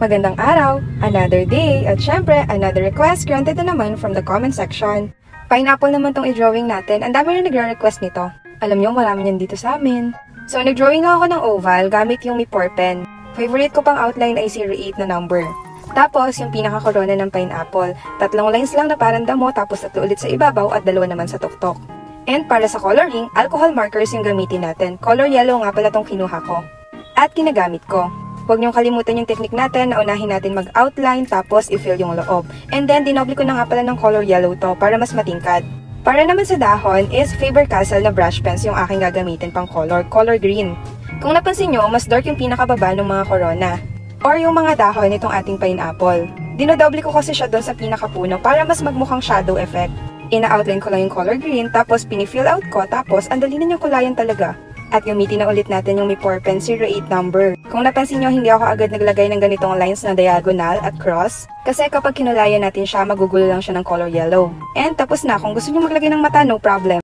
Magandang araw, another day, at syempre, another request granted na naman from the comment section. Pineapple naman tong i-drawing natin, ang dami rin nagre-request nito. Alam nyo, marami yan dito sa amin. So, nag-drawing lang ako ng oval gamit yung Mi-4 pen. Favorite ko pang outline ay 08 na number. Tapos, yung pinaka-corona ng pineapple. 3 lines lang na parang damo, tapos 3 ulit sa ibabaw at 2 naman sa tuktok. And para sa coloring, alcohol markers yung gamitin natin. Color yellow nga pala tong kinuha ko. At ginagamit ko. Huwag niyong kalimutan yung technique natin na unahin natin mag-outline tapos i-fill yung loob. And then, dinoble ko na nga pala ng color yellow to para mas matingkad. Para naman sa dahon is Faber-Castell na brush pens yung aking gagamitin pang color green. Kung napansin nyo, mas dark yung pinakababa ng mga corona. Or yung mga dahon nitong ating pineapple. Dinodoble ko kasi siya doon sa pinakapuno para mas magmukhang shadow effect. Ina-outline ko lang yung color green tapos pini-fill out ko tapos ang dali na niyang kulayan talaga. At gamitin na ulit natin yung Mi-4 pen 08 number. Kung napansin nyo, hindi ako agad naglagay ng ganitong lines na diagonal at cross. Kasi kapag kinulayan natin siya, magugulo lang siya ng color yellow. And tapos na, kung gusto nyo maglagay ng mata, no problem.